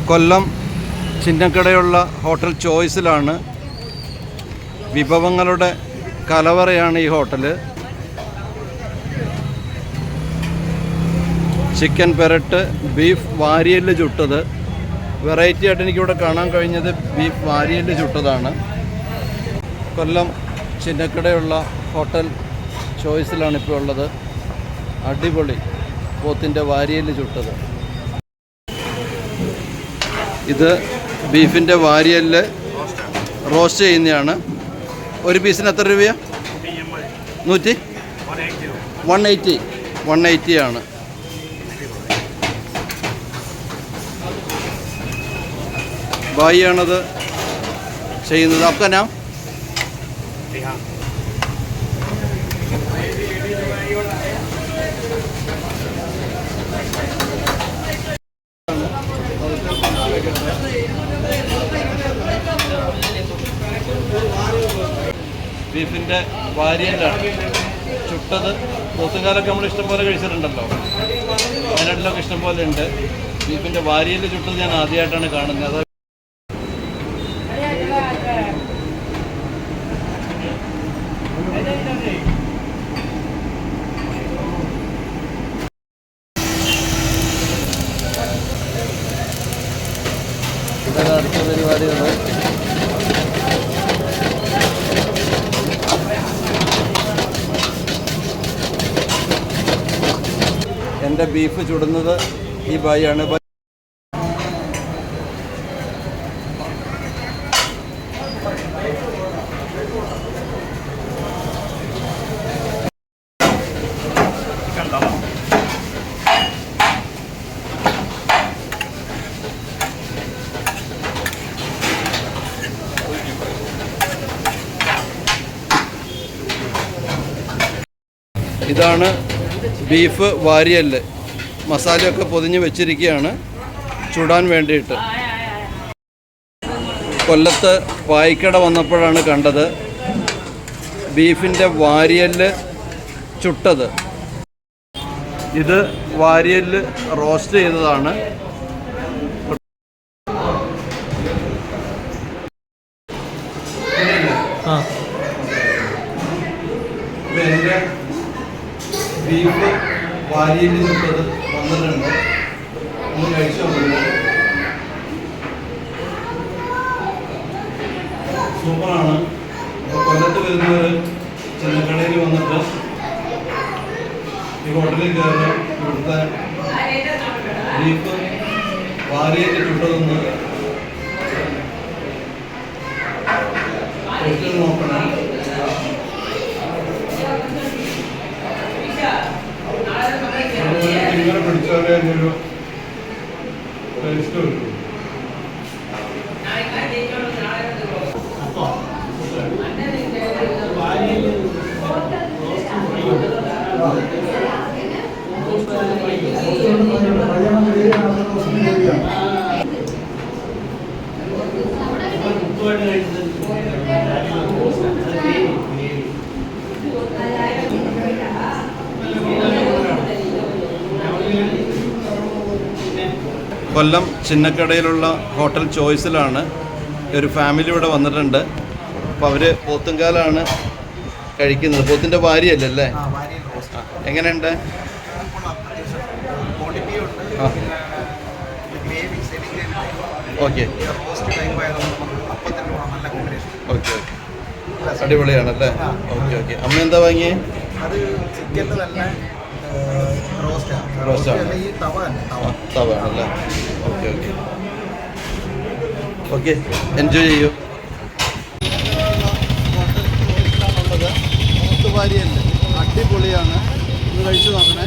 കൊല്ലം ചിന്നക്കടയുള്ള hotel ചോയ്സിലാണ്. വിഭവങ്ങളുടെ കലവറയാണ് ഈ ഹോട്ടല്. ചിക്കൻ പെരട്ട്, ബീഫ് വാരിയല് ചുട്ടത്. വെറൈറ്റി ആയിട്ട് എനിക്കിവിടെ കാണാൻ കഴിഞ്ഞത് ബീഫ് വാരിയല് ചുട്ടതാണ്. കൊല്ലം ചിന്നക്കടയുള്ള ഹോട്ടൽ ചോയ്സിലാണ് ഇപ്പോൾ ഉള്ളത്. അടിപൊളി പോത്തിൻ്റെ വാരിയല് ചുട്ടത്. ഇത് ബീഫിൻ്റെ വാരിയല് റോസ്റ്റ് ചെയ്യുന്നതാണ്. ഒരു പീസിന് എത്ര രൂപയാണ്? 180 ആണ്. ഭായിയാണത് ചെയ്യുന്നത്. आपका नाम? ബീഫിൻ്റെ വാരിയലാണ് ചുട്ടത്. പോത്തുകാലൊക്കെ നമ്മൾ ഇഷ്ടംപോലെ കഴിച്ചിട്ടുണ്ടല്ലോ, വയനാട്ടിലൊക്കെ ഇഷ്ടംപോലെ ഉണ്ട്. ബീഫിൻ്റെ വാരിയൽ ചുട്ടത് ഞാൻ ആദ്യമായിട്ടാണ് കാണുന്നത്. ഇതാണ് അടുത്ത പരിപാടികൾ. എൻ്റെ ബീഫ് ചുടുന്നത് ഈ ബായിയാണ്. ഇതാണ് ബീഫ് വാരിയല്. മസാലയൊക്കെ പൊതിഞ്ഞ് വെച്ചിരിക്കുകയാണ് ചുടാൻ വേണ്ടിയിട്ട്. കൊല്ലത്ത് പായിക്കട വന്നപ്പോഴാണ് കണ്ടത് ബീഫിൻ്റെ വാരിയല് ചുട്ടത്. ഇത് വാരിയല് റോസ്റ്റ് ചെയ്തതാണ്. എൻ്റെ ബീഫ് വാരിയല് ചുട്ടത് വന്നിട്ടുണ്ട്. ഒന്ന് കഴിച്ചു നോക്കുന്നത് സൂപ്പറാണ്. അപ്പോൾ കൊല്ലത്ത് വരുന്നവർ ചിന്നക്കടയിൽ വന്നിട്ട് ഈ ഹോട്ടലിൽ കയറുക. ഇവിടുത്തെ ബീഫ് വാരിയല് ചുട്ടതൊന്ന് നോക്കണം. ഇങ്ങനെ പിടിച്ചാലേ ഒരു ടേസ്റ്റ് കിട്ടും. കൊല്ലം ചിന്നക്കടയിലുള്ള ഹോട്ടൽ ചോയ്സിലാണ്. ഒരു ഫാമിലി ഇവിടെ വന്നിട്ടുണ്ട്. അപ്പോൾ അവർ പോത്തുംകാലാണ് കഴിക്കുന്നത്. പോത്തിൻ്റെ വാരിയല്ലേ? എങ്ങനെയുണ്ട്? ഓക്കെ ഓക്കെ അടിപൊളിയാണല്ലേ? Okay okay. അമ്മ എന്താ വാങ്ങിയേ? റോസ്റ്റാണ്. തവ ആണല്ലേ? Okay okay okay. എൻജോയ് ചെയ്യൂ. പോത്ത് വാരിയല്ലേ? അടിപൊളിയാണ്. ഒന്ന് കഴിച്ചു നോക്കണേ.